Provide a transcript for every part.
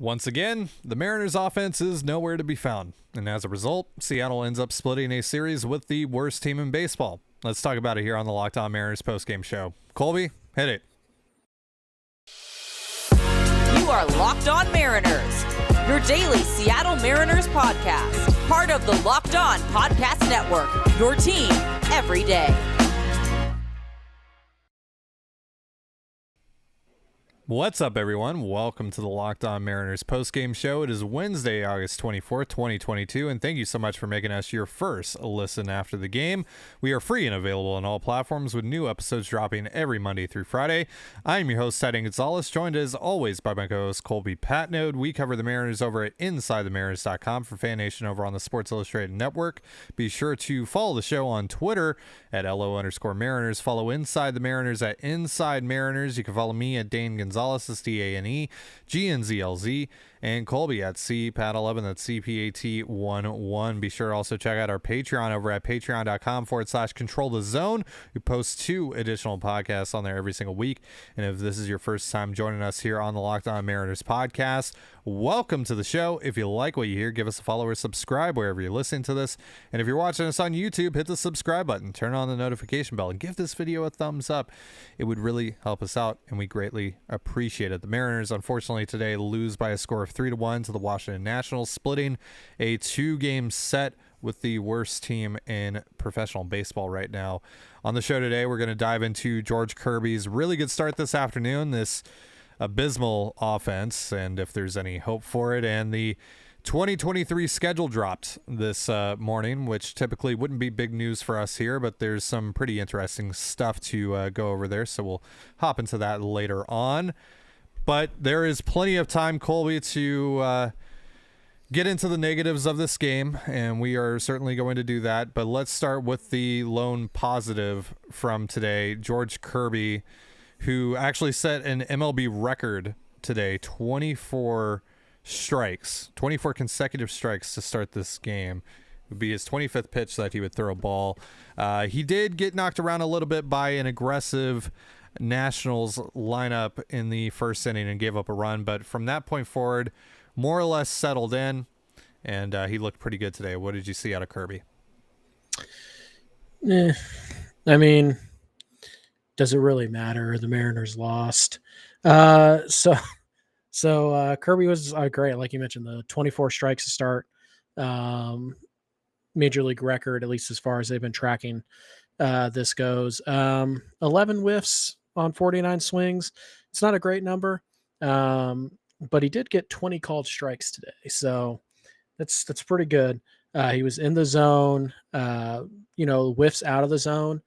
Once again, the Mariners' offense is nowhere to be found, and as a result, Seattle ends up splitting a series with the worst team in baseball. Let's talk about it here on the Locked On Mariners postgame show. Colby, hit it. You are Locked On Mariners, your daily Seattle Mariners podcast, part of the Locked On Podcast Network, your team every day. What's up, everyone? Welcome to the Locked On Mariners postgame show. It is Wednesday, August 24th, 2022, and thank you so much for making us your first listen after the game. We are free and available on all platforms with new episodes dropping every Monday through Friday. I'm your host, Ty Gonzalez, joined as always by my co-host, Colby Patnode. We cover the Mariners over at InsideTheMariners.com for Fan Nation over on the Sports Illustrated Network. Be sure to follow the show on Twitter at LO_Mariners. Follow Inside the Mariners at Inside Mariners. You can follow me at Dane Gonzalez, DANE, GNZLZ, and Colby at CPAT11, that's CPAT11. Be sure to also check out our Patreon over at patreon.com/Control the Zone. We post 2 additional podcasts on there every single week. And if this is your first time joining us here on the Locked On Mariners podcast, welcome to the show. If you like what you hear, give us a follow or subscribe wherever you're listening to this. And if you're watching us on YouTube, hit the subscribe button, turn on the notification bell, and give this video a thumbs up. It would really help us out, and we greatly appreciate it. The Mariners, unfortunately, today lose by a score of 3-1 to the Washington Nationals, splitting a 2-game set with the worst team in professional baseball right now. On the show today, we're going to dive into George Kirby's really good start this afternoon, this abysmal offense, and if there's any hope for it, and the 2023 schedule dropped this morning, which typically wouldn't be big news for us here, but there's some pretty interesting stuff to go over there, so we'll hop into that later on. But there is plenty of time, Colby, to get into the negatives of this game, and we are certainly going to do that. But let's start with the lone positive from today, George Kirby, who actually set an MLB record today, 24 consecutive strikes to start this game. It would be his 25th pitch that he would throw a ball. He did get knocked around a little bit by an aggressive Nationals lineup in the first inning and gave up a run, but from that point forward, more or less settled in, and he looked pretty good today. What did you see out of Kirby? I mean, does it really matter? The Mariners lost. So Kirby was great. Like you mentioned, the 24 strikes to start, major league record, at least as far as they've been tracking this goes. 11 whiffs on 49 swings. It's not a great number, but he did get 20 called strikes today. So that's pretty good. He was in the zone, whiffs out of the zone.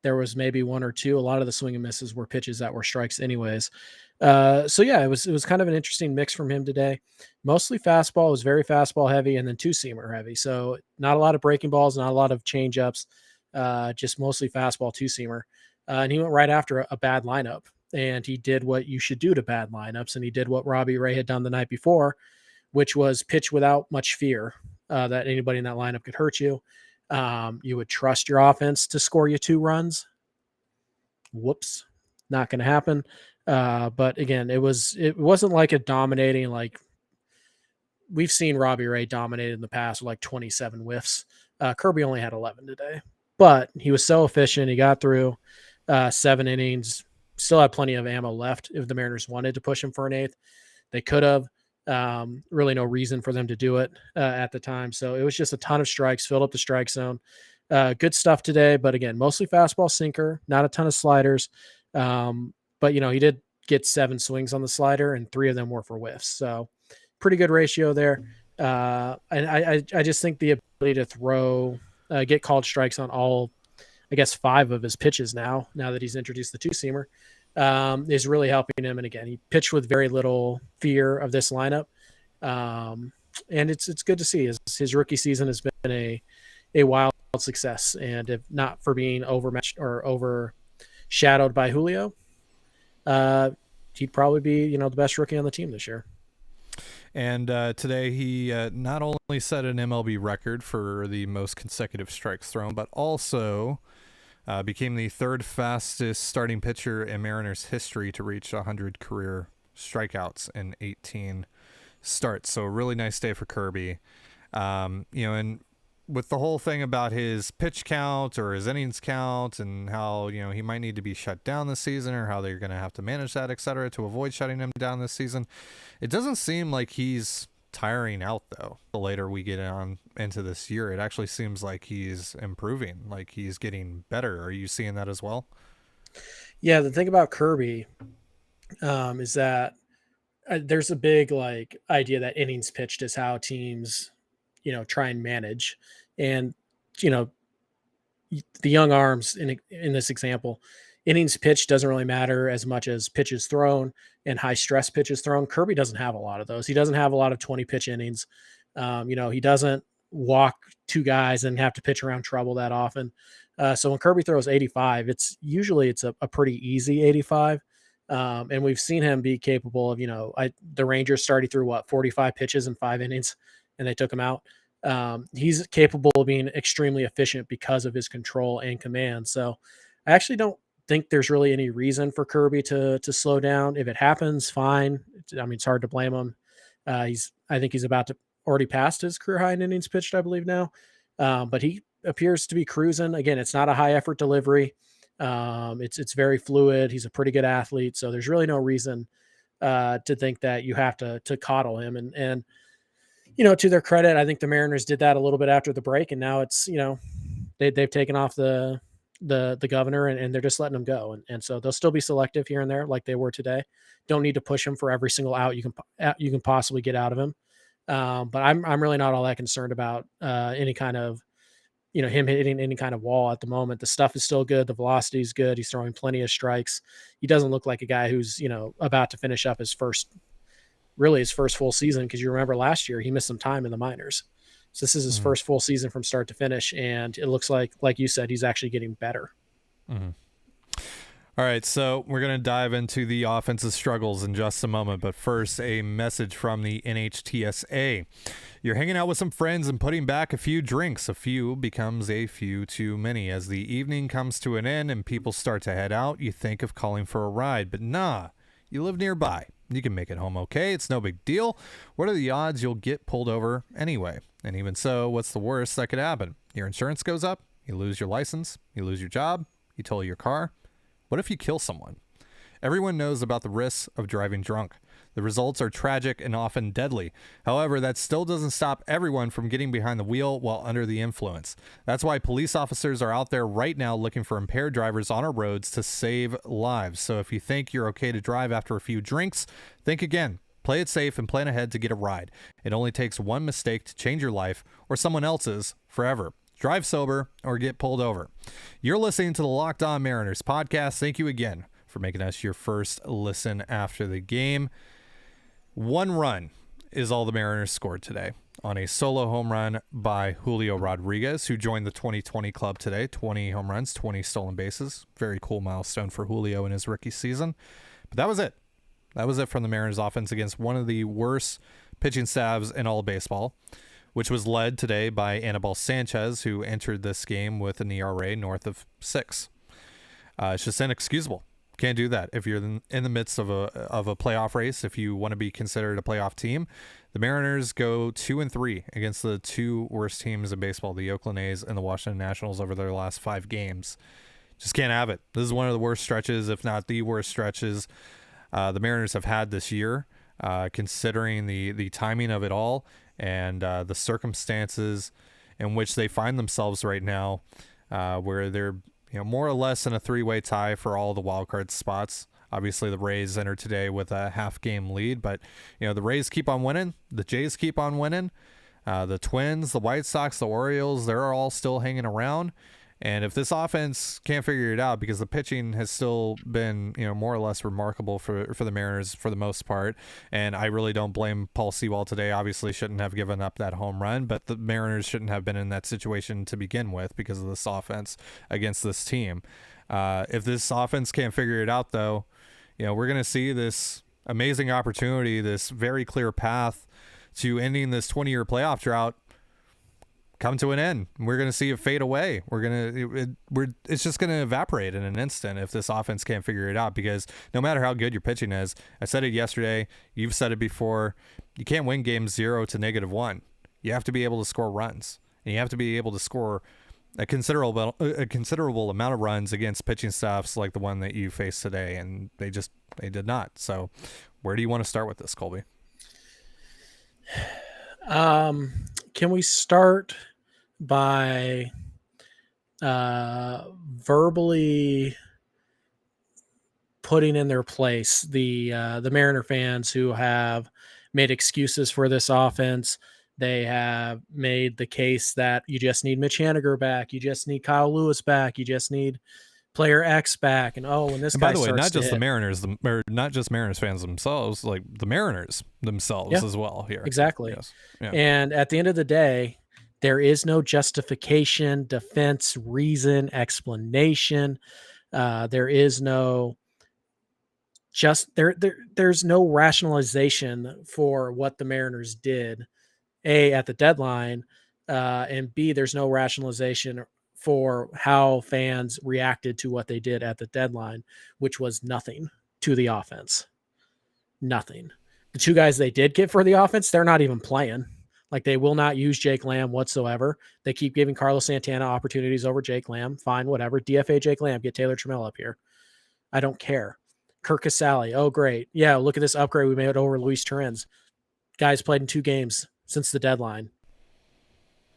There was maybe 1 or 2. A lot of the swing and misses were pitches that were strikes anyways. It was kind of an interesting mix from him today. Mostly fastball, was very fastball heavy, and then 2-seamer heavy. So not a lot of breaking balls, not a lot of change ups, just mostly fastball 2-seamer. And he went right after a bad lineup, and he did what you should do to bad lineups. And he did what Robbie Ray had done the night before, which was pitch without much fear that anybody in that lineup could hurt you. You would trust your offense to score you 2 runs. Whoops, not going to happen. But again, it wasn't like a dominating, like we've seen Robbie Ray dominate in the past with like 27 whiffs. Kirby only had 11 today, but he was so efficient. He got through 7 innings, still had plenty of ammo left. If the Mariners wanted to push him for an 8th, they could have. Really no reason for them to do it at the time. So it was just a ton of strikes, filled up the strike zone. Good stuff today, but again, mostly fastball sinker, not a ton of sliders. But he did get 7 swings on the slider, and 3 of them were for whiffs. So pretty good ratio there. And I just think the ability to throw, get called strikes on all, I guess 5 of his pitches now that he's introduced the 2-seamer, is really helping him. And again, he pitched with very little fear of this lineup. And it's good to see. His rookie season has been a wild success. And if not for being overmatched or overshadowed by Julio, he'd probably be, the best rookie on the team this year. And today he not only set an MLB record for the most consecutive strikes thrown, but also became the 3rd fastest starting pitcher in Mariners history to reach 100 career strikeouts in 18 start. So a really nice day for Kirby. And with the whole thing about his pitch count or his innings count and how, he might need to be shut down this season or how they're going to have to manage that, et cetera, to avoid shutting him down this season, it doesn't seem like he's tiring out, though. The later we get on into this year, it actually seems like he's improving, like he's getting better. Are you seeing that as well? Yeah, the thing about Kirby is that there's a big idea that innings pitched is how teams, try and manage. And, you know, the young arms in this example, innings pitched doesn't really matter as much as pitches thrown and high stress pitches thrown. Kirby doesn't have a lot of those. He doesn't have a lot of 20 pitch innings. He doesn't walk two guys and have to pitch around trouble that often. So when Kirby throws 85, it's usually a pretty easy 85. And we've seen him be capable of, the Rangers started through 45 pitches in 5 innings and they took him out. He's capable of being extremely efficient because of his control and command. So I actually don't think there's really any reason for Kirby to slow down. If it happens, fine. It's hard to blame him. I think he's about to already passed his career high in innings pitched, I believe now. But he appears to be cruising. Again, it's not a high effort delivery. It's very fluid. He's a pretty good athlete. So there's really no reason to think that you have to coddle him. And to their credit, I think the Mariners did that a little bit after the break, and now it's they've taken off the governor and they're just letting him go, and so they'll still be selective here and there like they were today. Don't need to push him for every single out you can possibly get out of him. But I'm really not all that concerned about any kind of him hitting any kind of wall at the moment. The stuff is still good. The velocity is good. He's throwing plenty of strikes. He doesn't look like a guy who's about to finish up his first full season, because you remember last year he missed some time in the minors. So this is his first full season from start to finish, and it looks like you said, he's actually getting better. Mm-hmm. All right, so we're going to dive into the offensive struggles in just a moment, but first, a message from the NHTSA. You're hanging out with some friends and putting back a few drinks. A few becomes a few too many. As the evening comes to an end and people start to head out, you think of calling for a ride, but nah, you live nearby. You can make it home okay. It's no big deal. What are the odds you'll get pulled over anyway? And even so, what's the worst that could happen? Your insurance goes up, you lose your license, you lose your job, you tow your car. What if you kill someone? Everyone knows about the risks of driving drunk. The results are tragic and often deadly. However, that still doesn't stop everyone from getting behind the wheel while under the influence. That's why police officers are out there right now looking for impaired drivers on our roads to save lives. So if you think you're okay to drive after a few drinks, think again. Play it safe and plan ahead to get a ride. It only takes one mistake to change your life or someone else's forever. Drive sober or get pulled over. You're listening to the Locked On Mariners podcast. Thank you again for making us your first listen after the game. 1 run is all the Mariners scored today on a solo home run by Julio Rodriguez, who joined the 2020 club today. 20 home runs, 20 stolen bases. Very cool milestone for Julio in his rookie season. But that was it. That was it from the Mariners offense against one of the worst pitching staffs in all of baseball, which was led today by Anibal Sanchez, who entered this game with an ERA north of 6. It's just inexcusable. Can't do that if you're in the midst of a playoff race. If you want to be considered a playoff team, the Mariners go 2-3 against the two worst teams in baseball, the Oakland A's and the Washington Nationals, over their last 5 games. Just can't have it. This is one of the worst stretches, if not the worst stretches, the Mariners have had this year, considering the timing of it all and the circumstances in which they find themselves right now, where they're more or less in a 3-way tie for all the wild card spots. Obviously, the Rays entered today with a half-game lead, but the Rays keep on winning, the Jays keep on winning, the Twins, the White Sox, the Orioles, they're all still hanging around. And if this offense can't figure it out, because the pitching has still been, more or less remarkable for the Mariners for the most part, and I really don't blame Paul Sewald today. Obviously shouldn't have given up that home run, but the Mariners shouldn't have been in that situation to begin with because of this offense against this team. If this offense can't figure it out, though, we're going to see this amazing opportunity, this very clear path to ending this 20-year playoff drought come to an end. We're going to see it fade away. It's just going to evaporate in an instant if this offense can't figure it out, because no matter how good your pitching is, I said it yesterday, you've said it before, you can't win games 0 to -1. You have to be able to score runs, and you have to be able to score a considerable amount of runs against pitching staffs like the one that you faced today, and they did not. So where do you want to start with this, Colby? Can we start by verbally putting in their place the Mariner fans who have made excuses for this offense? They have made the case that you just need Mitch Haniger back, you just need Kyle Lewis back, you just need player X back, and when this guy, by the way, not just the Mariners, or not just Mariners fans themselves, like the Mariners themselves as well here. Exactly. Yes. Yeah. And at the end of the day, there is no justification, defense, reason, explanation. There is no there's no rationalization for what the Mariners did, A, at the deadline, and B, there's no rationalization for how fans reacted to what they did at the deadline, which was nothing to the offense. Nothing. The two guys they did get for the offense, they're not even playing. Like, they will not use Jake Lamb whatsoever. They keep giving Carlos Santana opportunities over Jake Lamb. Fine, whatever. DFA Jake Lamb, get Taylor Trammell up here. I don't care. Kirk Casale, oh, great. Yeah, look at this upgrade we made over Luis Torrens. Guys played in 2 games since the deadline.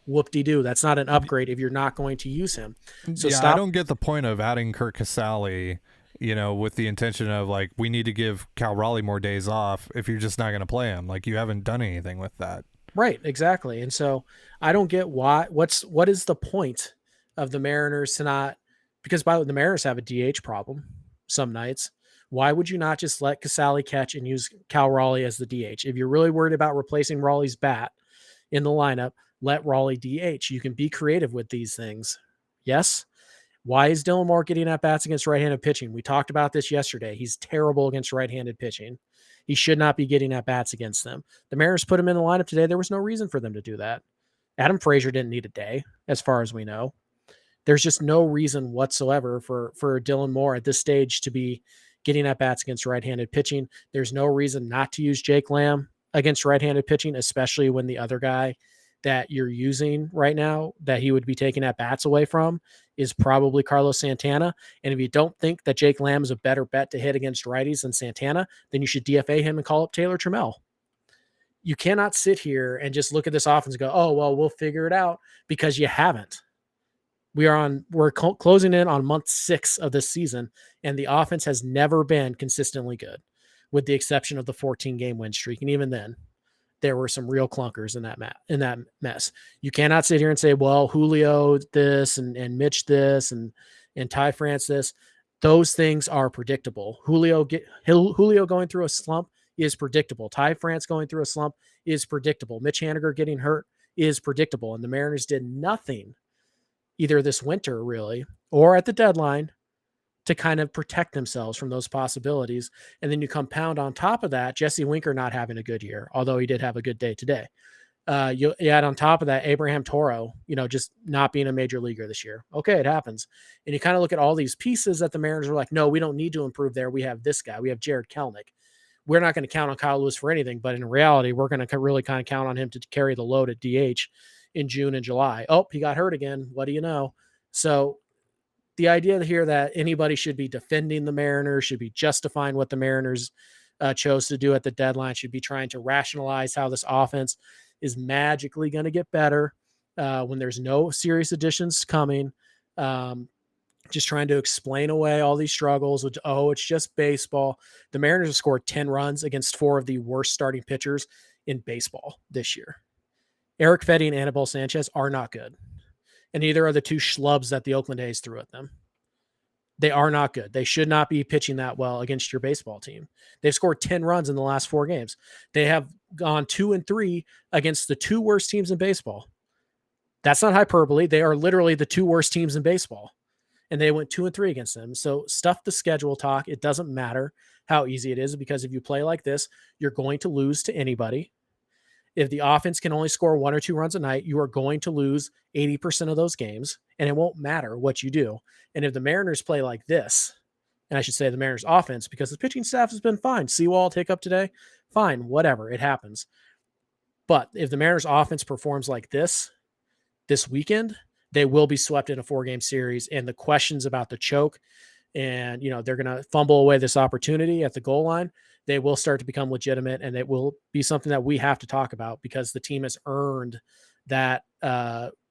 Whoop-de-doo. That's not an upgrade if you're not going to use him. So I don't get the point of adding Kirk Casale, with the intention of, like, we need to give Cal Raleigh more days off if you're just not going to play him. Like, you haven't done anything with that. Right, exactly. And so I don't get what is the point of the Mariners to not, because by the way, the Mariners have a DH problem some nights. Why would you not just let Casale catch and use Cal Raleigh as the DH? If you're really worried about replacing Raleigh's bat in the lineup, let Raleigh DH. You can be creative with these things. Yes. Why is Dylan Moore getting at bats against right-handed pitching? We talked about this yesterday. He's terrible against right-handed pitching. He should not be getting at bats against them. The Mariners put him in the lineup today. There was no reason for them to do that. Adam Frazier didn't need a day, as far as we know. There's just no reason whatsoever for Dylan Moore at this stage to be getting at bats against right-handed pitching. There's no reason not to use Jake Lamb against right-handed pitching, especially when the other guy that you're using right now that he would be taking at bats away from is probably Carlos Santana. And if you don't think that Jake Lamb is a better bet to hit against righties than Santana, then you should DFA him and call up Taylor Trammell. You cannot sit here and just look at this offense and go, oh, well, we'll figure it out, because you haven't. We're closing in on month 6 of this season, and the offense has never been consistently good, with the exception of the 14-game win streak. And even then, there were some real clunkers in that mess. You cannot sit here and say, well, Julio this and Mitch this and Ty France this. Those things are predictable. Julio going through a slump is predictable. Ty France going through a slump is predictable. Mitch Haniger getting hurt is predictable. And the Mariners did nothing either this winter, really, or at the deadline, to kind of protect themselves from those possibilities. And then you compound on top of that, Jesse Winker not having a good year, although he did have a good day today. You add on top of that, Abraham Toro, just not being a major leaguer this year. Okay, it happens. And you kind of look at all these pieces that the Mariners are like, no, we don't need to improve there. We have this guy. We have Jared Kelenic. We're not going to count on Kyle Lewis for anything, but in reality, we're going to really kind of count on him to carry the load at DH in June and July. Oh, he got hurt again. What do you know? So the idea here that anybody should be defending the Mariners, should be justifying what the Mariners chose to do at the deadline, should be trying to rationalize how this offense is magically going to get better when there's no serious additions coming. Just trying to explain away all these struggles, which, it's just baseball. The Mariners have scored 10 runs against 4 of the worst starting pitchers in baseball this year. Eric Fedde and Anibal Sanchez are not good. And neither are the 2 schlubs that the Oakland A's threw at them. They are not good. They should not be pitching that well against your baseball team. They've scored 10 runs in the last 4 games. They have gone 2-3 against the 2 worst teams in baseball. That's not hyperbole. They are literally the 2 worst teams in baseball. And they went 2-3 against them. So stuff the schedule talk. It doesn't matter how easy it is, because if you play like this, you're going to lose to anybody. If the offense can only score 1 or 2 runs a night, you are going to lose 80% of those games, and it won't matter what you do. And if the Mariners play like this, and I should say the Mariners offense, because the pitching staff has been fine. Seawald hiccup today, fine, whatever, it happens. But if the Mariners offense performs like this weekend, they will be swept in a 4-game series. And the questions about the choke and, they're going to fumble away this opportunity at the goal line, they will start to become legitimate, and it will be something that we have to talk about because the team has earned that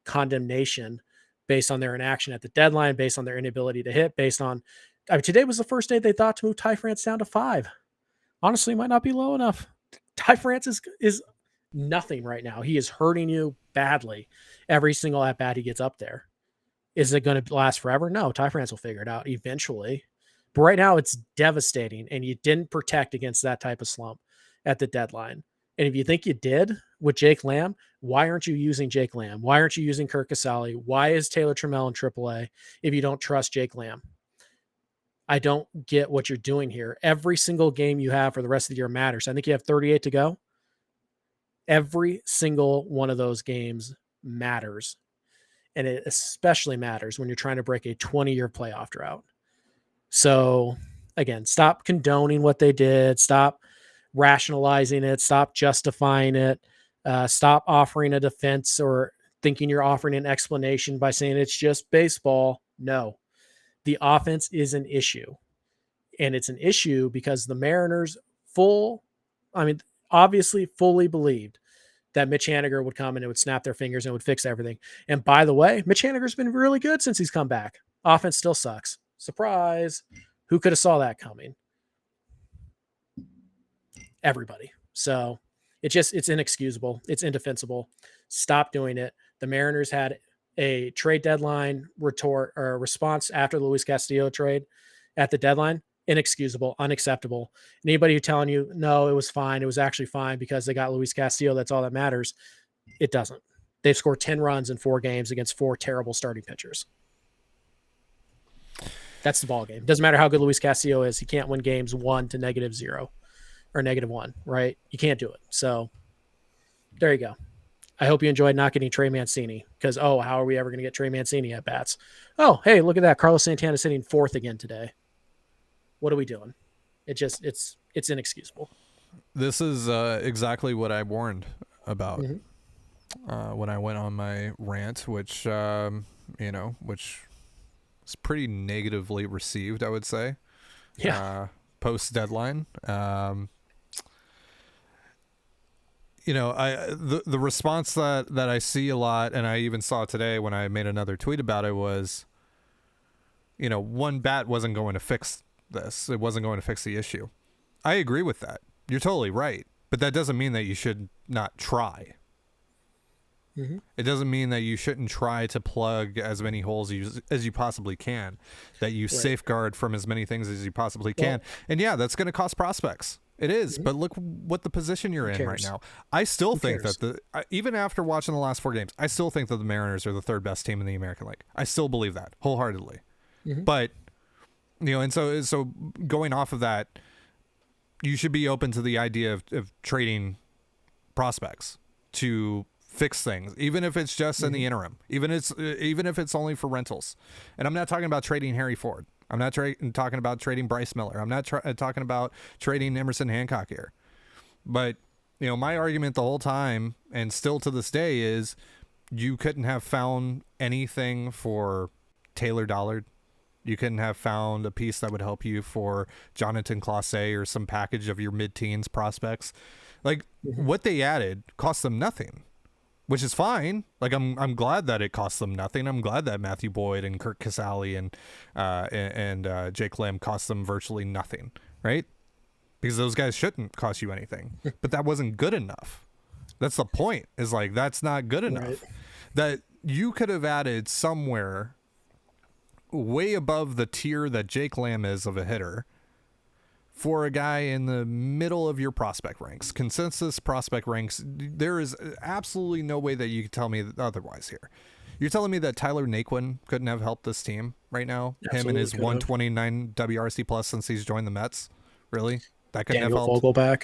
condemnation based on their inaction at the deadline, based on their inability to hit, based on today was the first day they thought to move Ty France down to 5. Honestly, might not be low enough. Ty France is nothing right now. He is hurting you badly every single at bat he gets up there. Is it going to last forever? No, Ty France will figure it out eventually. But right now it's devastating, and you didn't protect against that type of slump at the deadline. And if you think you did with Jake Lamb, why aren't you using Jake Lamb? Why aren't you using Kirk Casale? Why is Taylor Trammell in AAA if you don't trust Jake Lamb? I don't get what you're doing here. Every single game you have for the rest of the year matters. I think you have 38 to go. Every single one of those games matters. And it especially matters when you're trying to break a 20-year playoff drought. So, again, stop condoning what they did. Stop rationalizing it. Stop justifying it. Stop offering a defense or thinking you're offering an explanation by saying it's just baseball. No. The offense is an issue. And it's an issue because the Mariners obviously fully believed that Mitch Haniger would come and it would snap their fingers and it would fix everything. And by the way, Mitch Haniger's been really good since he's come back. Offense still sucks. Surprise. Who could have saw that coming? Everybody. So it's inexcusable. It's indefensible. Stop doing it. The Mariners had a trade deadline response after the Luis Castillo trade at the deadline. Inexcusable, unacceptable. Anybody who's telling you, no, it was fine. It was actually fine because they got Luis Castillo. That's all that matters. It doesn't. They've scored 10 runs in 4 games against 4 terrible starting pitchers. That's the ball game. Doesn't matter how good Luis Castillo is. He can't win games 1 to -0 or -1, right? You can't do it. So there you go. I hope you enjoyed not getting Trey Mancini because, how are we ever going to get Trey Mancini at bats? Oh, hey, look at that. Carlos Santana sitting 4th again today. What are we doing? It's inexcusable. This is exactly what I warned about when I went on my rant, which which was pretty negatively received, I would say. Yeah. Post deadline. The response that I see a lot, and I even saw today when I made another tweet about it, was, one bat wasn't going to fix this. It wasn't going to fix the issue. I agree with that. You're totally right. But that doesn't mean that you should not try. It doesn't mean that you shouldn't try to plug as many holes as you possibly can, that you safeguard from as many things as you possibly can. And yeah, that's going to cost prospects. It is. But look what the position you're in right now. I still think that even after watching the last 4 games, I still think that the Mariners are the 3rd best team in the American League. I still believe that wholeheartedly. But and so going off of that, you should be open to the idea of trading prospects to fix things, even if it's just in the interim, even if it's only for rentals. And I'm not talking about trading Harry Ford. I'm not talking about trading Bryce Miller. I'm not talking about trading Emerson Hancock here. But my argument the whole time, and still to this day, is you couldn't have found anything for Taylor Dollard. You couldn't have found a piece that would help you for Jonathan Clase or some package of your mid-teens prospects. Like what they added cost them nothing, which is fine. Like I'm glad that it cost them nothing. I'm glad that Matthew Boyd and Kirk Casale and Jake Lamb cost them virtually nothing, right? Because those guys shouldn't cost you anything. But that wasn't good enough. That's the point. Is like that's not good enough. Right. That you could have added somewhere way above the tier that Jake Lamb is of a hitter for a guy in the middle of your prospect ranks, consensus prospect ranks. There is absolutely no way that you can tell me otherwise here. You're telling me that Tyler Naquin couldn't have helped this team right now? Absolutely. Him and his 129 WRC plus since he's joined the Mets? Really? That couldn't have helped? Vogelback.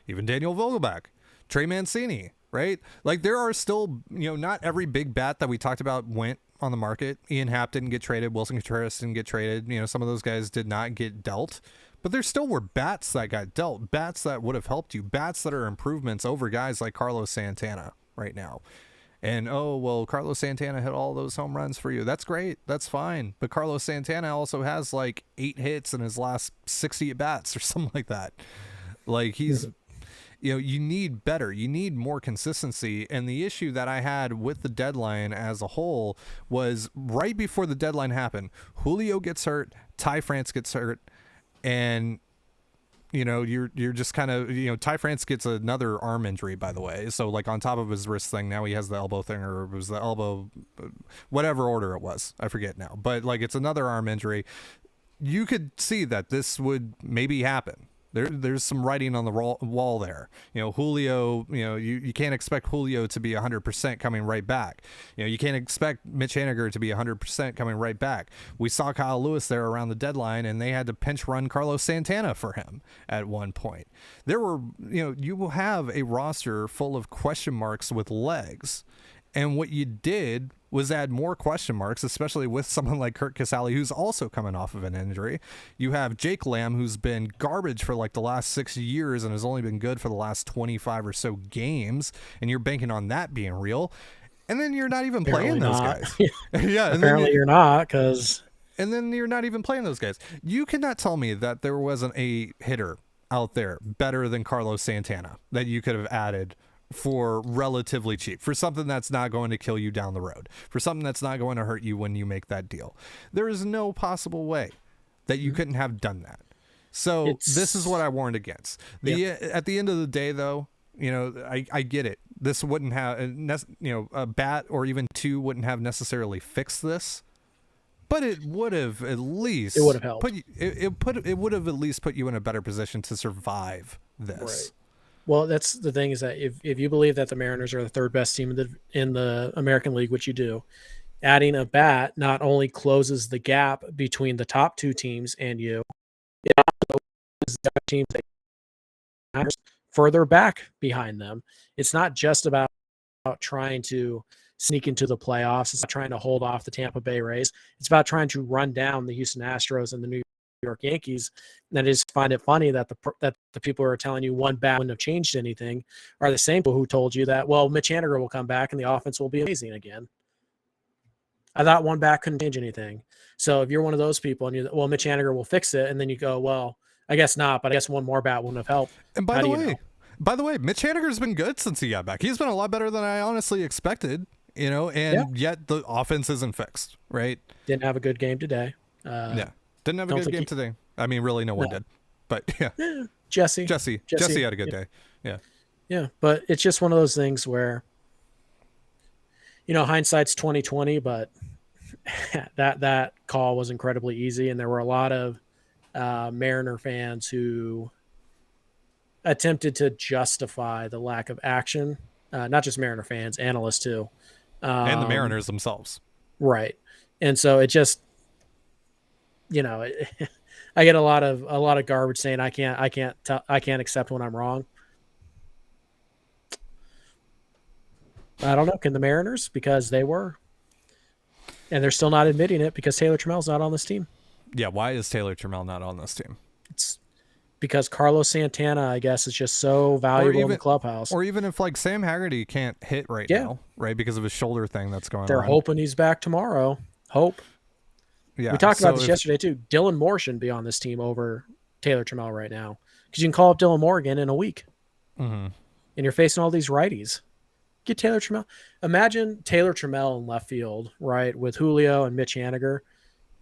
Even Daniel Vogelback. Trey Mancini, right? Like there are still, not every big bat that we talked about went on the market. Ian Happ didn't get traded. Wilson Contreras didn't get traded. Some of those guys did not get dealt. But there still were bats that got dealt, bats that would have helped you, bats that are improvements over guys like Carlos Santana right now. And, Carlos Santana hit all those home runs for you. That's great. That's fine. But Carlos Santana also has like 8 hits in his last 60 at-bats or something like that. Like he's, you need better. You need more consistency. And the issue that I had with the deadline as a whole was right before the deadline happened, Julio gets hurt, Ty France gets hurt, and you're just kind of, Ty France gets another arm injury, by the way. So like on top of his wrist thing, now he has the elbow thing, or it was the elbow, whatever order it was, I forget now, but like it's another arm injury. You could see that this would maybe happen. There's some writing on the wall there. Julio, you can't expect Julio to be 100% coming right back. You can't expect Mitch Haniger to be 100% coming right back. We saw Kyle Lewis there around the deadline, and they had to pinch run Carlos Santana for him at one point. There were, you will have a roster full of question marks with legs. And what you did was add more question marks, especially with someone like Kurt Casale, who's also coming off of an injury. You have Jake Lamb, who's been garbage for like the last 6 years and has only been good for the last 25 or so games. And you're banking on that being real. And then you're not even playing those guys. Yeah. Apparently you're not, because. And then you're not even playing those guys. You cannot tell me that there wasn't a hitter out there better than Carlos Santana that you could have added for relatively cheap, for something that's not going to kill you down the road, for something that's not going to hurt you when you make that deal. There is no possible way that you couldn't have done that. So this is what I warned against. At the end of the day, though, I get it. This wouldn't have, a bat or even 2 wouldn't have necessarily fixed this, but it would have at least helped. It would have at least put you in a better position to survive this. Right. Well, that's the thing, is that if you believe that the Mariners are the 3rd best team in the American League, which you do, adding a bat not only closes the gap between the top 2 teams and you, it also closes the teams that are further back behind them. It's not just about trying to sneak into the playoffs. It's not trying to hold off the Tampa Bay Rays. It's about trying to run down the Houston Astros and the New York Yankees. And I just find it funny that the people who are telling you one bat wouldn't have changed anything are the same people who told you that, well, Mitch Haniger will come back and the offense will be amazing again. I thought one bat couldn't change anything. So if you're one of those people and Mitch Haniger will fix it, and then you go, well, I guess not, but I guess one more bat wouldn't have helped. And by the way, Mitch Haniger's been good since he got back. He's been a lot better than I honestly expected, yet the offense isn't fixed, right? Didn't have a good game today. Didn't have a good game today. I mean, really, no one did. But Jesse had a good day. Yeah, but it's just one of those things where, hindsight's 20/20, but that call was incredibly easy, and there were a lot of Mariner fans who attempted to justify the lack of action. Not just Mariner fans, analysts too, and the Mariners themselves. Right, and so it just. I get a lot of garbage saying I can't accept when I'm wrong. I don't know. Can the Mariners? Because they were, and they're still not admitting it because Taylor Trammell's not on this team. Yeah, why is Taylor Trammell not on this team? It's because Carlos Santana, I guess, is just so valuable in the clubhouse. Or even if like Sam Haggerty can't hit right now, right, because of his shoulder thing that's going on. They're hoping he's back tomorrow. Hope. Yeah, we talked about this yesterday too. Dylan Moore shouldn't be on this team over Taylor Trammell right now, because you can call up Dylan Moore again in a week, and you're facing all these righties. Get Taylor Trammell. Imagine Taylor Trammell in left field, right, with Julio and Mitch Haniger,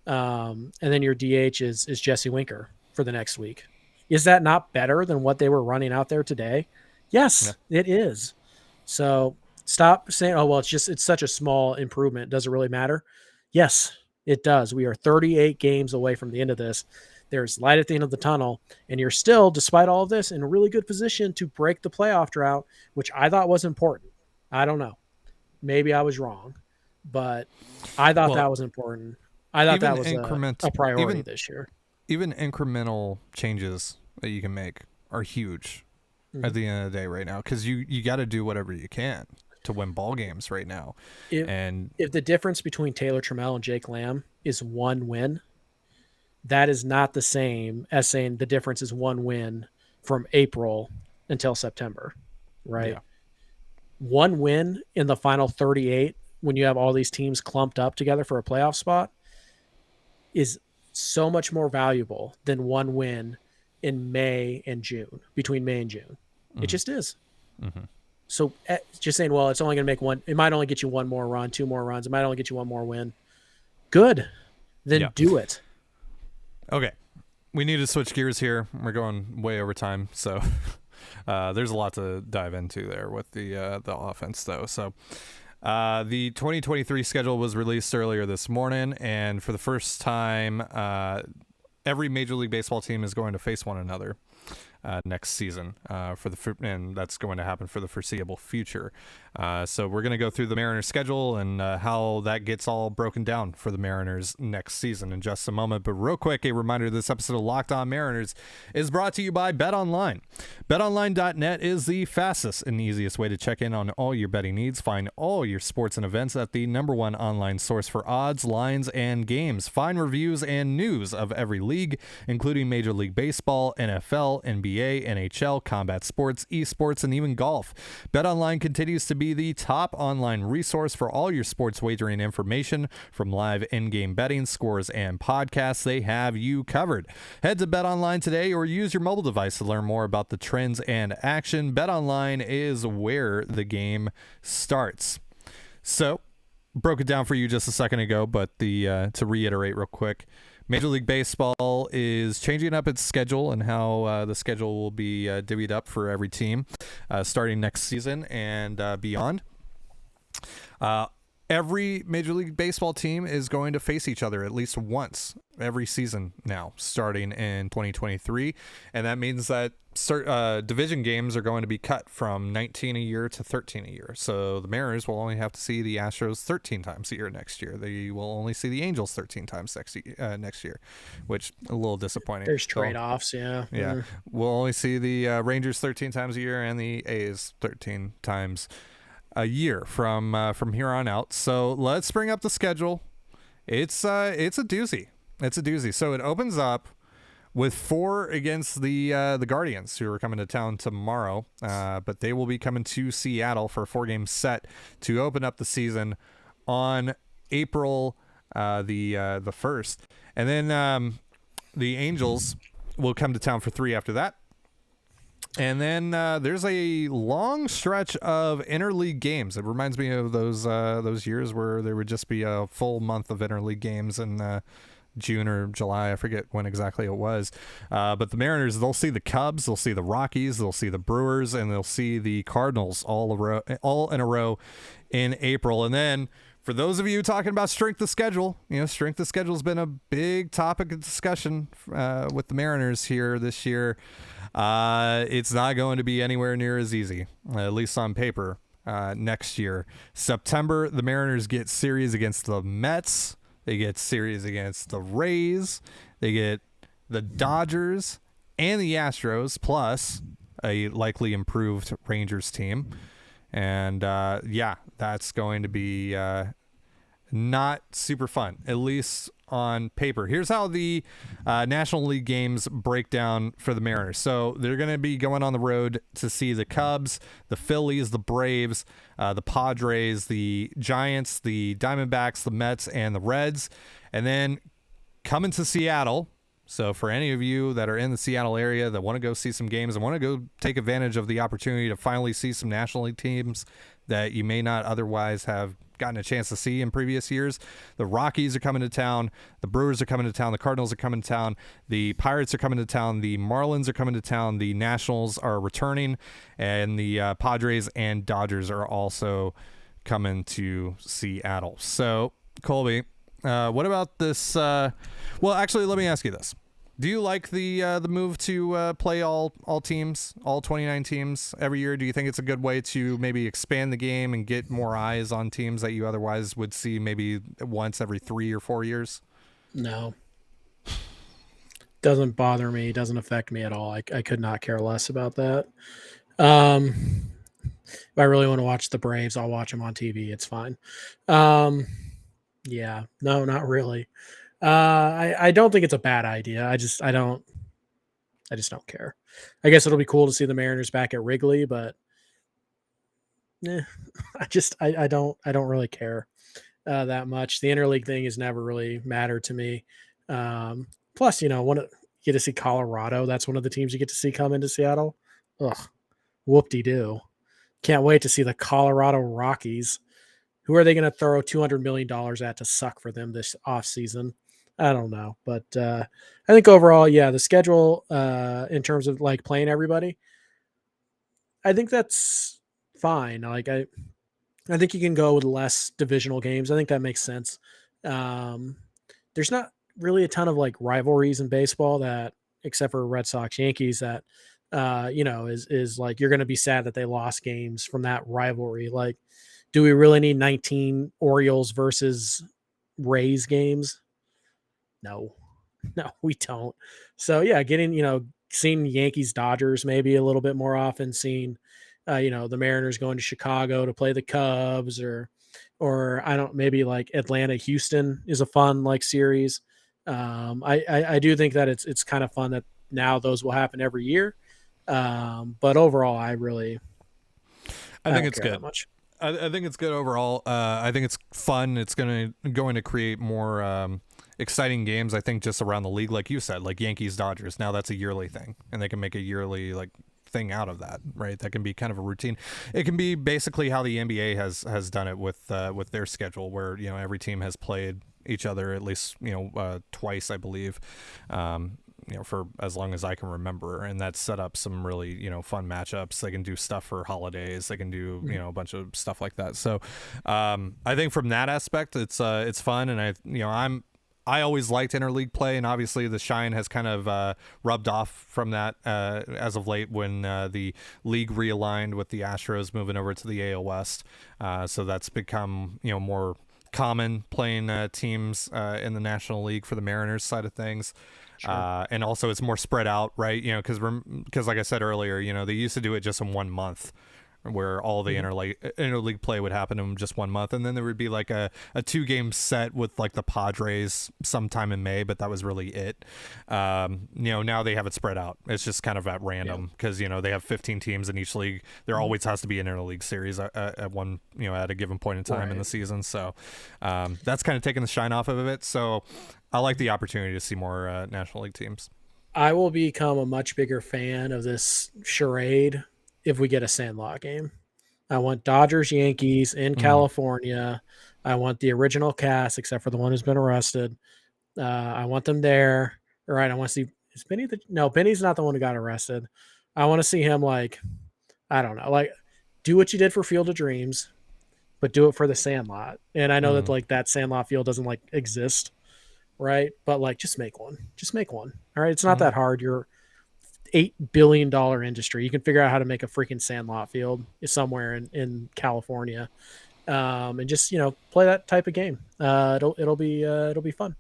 and then your DH is Jesse Winker for the next week. Is that not better than what they were running out there today? Yes, it is. So stop saying, "Oh well, it's such a small improvement. Does it really matter?" Yes. It does. We are 38 games away from the end of this. There's light at the end of the tunnel, and you're still, despite all of this, in a really good position to break the playoff drought, which I thought was important. I don't know. Maybe I was wrong, but I thought that was important. I thought that was a priority this year. Even incremental changes that you can make are huge. at the end of the day right now, because you got to do whatever you can to win ball games right now. If the difference between Taylor Trammell and Jake Lamb is one win, that is not the same as saying the difference is one win from April until September, right? Yeah. One win in the final 38 when you have all these teams clumped up together for a playoff spot is so much more valuable than one win in May and June, between May and June. It just is. So just saying, well, it's only going to make one. It might only get you one more run, two more runs. It might only get you one more win. Good. Then do it. Okay. We need to switch gears here. We're going way over time. So there's a lot to dive into there with the offense, though. So the 2023 schedule was released earlier this morning. And for the first time, every Major League Baseball team is going to face one another next season, and that's going to happen for the foreseeable future. So we're going to go through the Mariners schedule and how that gets all broken down for the Mariners next season in just a moment. But real quick, a reminder, this episode of Locked On Mariners is brought to you by BetOnline. BetOnline.net is the fastest and easiest way to check in on all your betting needs. Find all your sports and events at the #1 online source for odds, lines, and games. Find reviews and news of every league, including Major League Baseball, NFL, NBA, NHL, combat sports, esports, and even golf. BetOnline continues to be the top online resource for all your sports wagering information. From live in-game betting, scores, and podcasts, they have you covered. Head to BetOnline today or use your mobile device to learn more about the trends and action. BetOnline is where the game starts. So, broke it down for you just a second ago, but to reiterate real quick, Major League Baseball is changing up its schedule and how the schedule will be divvied up for every team starting next season and beyond. Every Major League Baseball team is going to face each other at least once every season now, starting in 2023. And that means that division games are going to be cut from 19 a year to 13 a year. So the Mariners will only have to see the Astros 13 times a year next year. They will only see the Angels 13 times next year, which a little disappointing. There's trade-offs, yeah. Yeah. We'll only see the Rangers 13 times a year and the A's 13 times a year from here on out. So let's bring up the schedule. It's a doozy. It's a doozy. So it opens up with 4 against the Guardians, who are coming to town tomorrow. But they will be coming to Seattle for a 4-game set to open up the season on April the 1st. And then the Angels will come to town for 3 after that. And then there's a long stretch of interleague games. It reminds me of those years where there would just be a full month of interleague games in June or July. I forget when exactly it was. But the Mariners, they'll see the Cubs, they'll see the Rockies, they'll see the Brewers, and they'll see the Cardinals all in a row in April. And then for those of you talking about strength of schedule, strength of schedule has been a big topic of discussion with the Mariners here this year. It's not going to be anywhere near as easy, at least on paper, next year. September, the Mariners get series against the Mets. They get series against the Rays. They get the Dodgers and the Astros, plus a likely improved Rangers team. And that's going to be not super fun, at least on paper. Here's how the National League games break down for the Mariners. So they're going to be going on the road to see the Cubs, the Phillies, the Braves, the Padres, the Giants, the Diamondbacks, the Mets, and the Reds. And then coming to Seattle. So for any of you that are in the Seattle area that want to go see some games and want to go take advantage of the opportunity to finally see some National League teams that you may not otherwise have gotten a chance to see in previous years, the Rockies are coming to town, the Brewers are coming to town, the Cardinals are coming to town, the Pirates are coming to town, the Marlins are coming to town, the Nationals are returning, and the Padres and Dodgers are also coming to Seattle. So, Colby, what about this? Well, actually, let me ask you this. Do you like the move to play all teams, all 29 teams every year? Do you think it's a good way to maybe expand the game and get more eyes on teams that you otherwise would see maybe once every 3 or 4 years? No. Doesn't bother me. Doesn't affect me at all. I could not care less about that. If I really want to watch the Braves, I'll watch them on TV. It's fine. Yeah, no, not really. I don't think it's a bad idea. I just don't care. I guess it'll be cool to see the Mariners back at Wrigley, but I don't really care that much. The interleague thing has never really mattered to me. Plus, you get to see Colorado. That's one of the teams you get to see come into Seattle. Ugh, whoop-de-doo. Can't wait to see the Colorado Rockies. Who are they going to throw $200 million at to suck for them this offseason? I don't know. But I think overall, yeah, the schedule in terms of like playing everybody, I think that's fine. Like I think you can go with less divisional games. I think that makes sense. There's not really a ton of like rivalries in baseball that, except for Red Sox Yankees, that is like you're going to be sad that they lost games from that rivalry. Like, do we really need 19 Orioles versus Rays games? No, we don't. So yeah, seeing Yankees Dodgers maybe a little bit more often, seeing the Mariners going to Chicago to play the Cubs, or I don't, maybe like Atlanta Houston is a fun like series. I do think that it's kind of fun that now those will happen every year. But overall, I think it's good. Much. I think it's good overall. I think it's fun. It's going to create more exciting games, I think, just around the league, like you said, like Yankees Dodgers. Now that's a yearly thing, and they can make a yearly like thing out of that, right? That can be kind of a routine. It can be basically how the NBA has done it with their schedule, where every team has played each other at least twice, I believe. For as long as I can remember, and that's set up some really fun matchups. They can do stuff for holidays. They can do a bunch of stuff like that. So I think from that aspect, it's fun, and I always liked interleague play, and obviously the shine has kind of rubbed off from that as of late when the league realigned with the Astros moving over to the AL West. So that's become more common playing teams in the National League for the Mariners side of things. Sure. And also it's more spread out, right? Because like I said earlier, they used to do it just in 1 month, where all the interleague play would happen in just 1 month, and then there would be like a 2-game set with like the Padres sometime in May, but that was really it. Now they have it spread out. It's just kind of at random because they have 15 teams in each league. There always has to be an interleague series at one at a given point in time in the season. So that's kind of taking the shine off of it. So I like the opportunity to see more National League teams. I will become a much bigger fan of this charade if we get a Sandlot game. I want Dodgers Yankees in California. I want the original cast, except for the one who's been arrested. I want them there. All right, I want to see, is Benny no, Benny's not the one who got arrested. I want to see him like, I don't know, like do what you did for Field of Dreams, but do it for the Sandlot. And I know that like that Sandlot field doesn't like exist, right? But like just make one. All right, it's not that hard. You're $8 billion industry. You can figure out how to make a freaking Sandlot field somewhere in California, and just play that type of game. It'll be fun.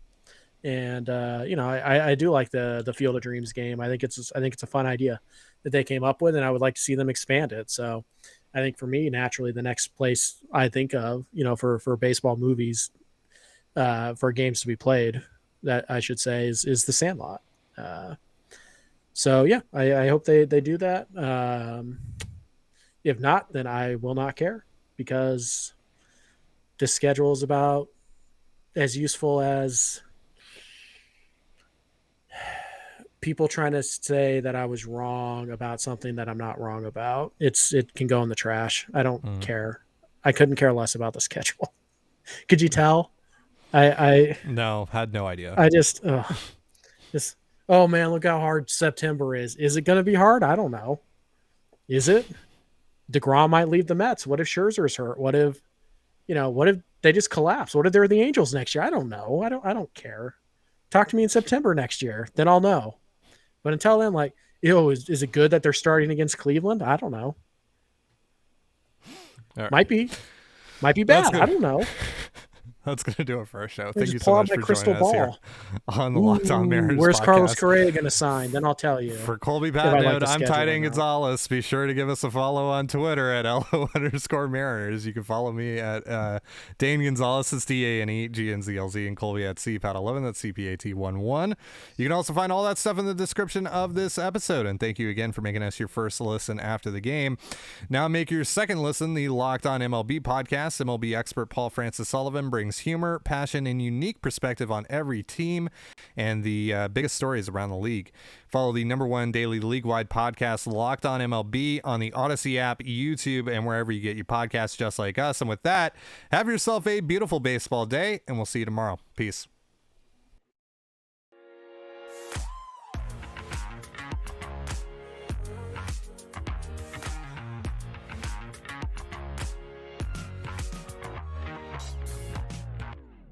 And I do like the Field of Dreams game. I think it's a fun idea that they came up with, and I would like to see them expand it. So I think for me, naturally, the next place I think of, for baseball movies, for games to be played, that I should say is the Sandlot. So yeah, I hope they do that. If not, then I will not care, because this schedule is about as useful as people trying to say that I was wrong about something that I'm not wrong about. It can go in the trash. I don't care. I couldn't care less about the schedule. Could you tell? I no, had no idea. I just oh man, look how hard September is. Is it going to be hard? I don't know. Is it? DeGrom might leave the Mets. What if Scherzer's hurt? What if they just collapse? What if they're the Angels next year? I don't know. I don't care. Talk to me in September next year. Then I'll know. But until then, like, is it good that they're starting against Cleveland? I don't know. Right. Might be bad. I don't know. That's going to do it for our show. I Thank just you so pull out much my for crystal joining us here ball. on the Locked On Mariners Where's podcast. Carlos Correa going to sign? Then I'll tell you. For Colby if I'd like Patnode, to I'm schedule Ty or Dane not. Gonzalez. Be sure to give us a follow on Twitter at LO_Mariners. You can follow me at Dane Gonzalez, it's DANEGNZLZ, and Colby at CPAT11, that's CPAT11. You can also find all that stuff in the description of this episode. And thank you again for making us your first listen after the game. Now make your second listen the Locked On MLB podcast. MLB expert Paul Francis Sullivan brings humor, passion, and unique perspective on every team and the biggest stories around the league. Follow the #1 daily league-wide podcast, Locked On MLB, on the Odyssey app, YouTube, and wherever you get your podcasts just like us. And with that, have yourself a beautiful baseball day, and we'll see you tomorrow. Peace.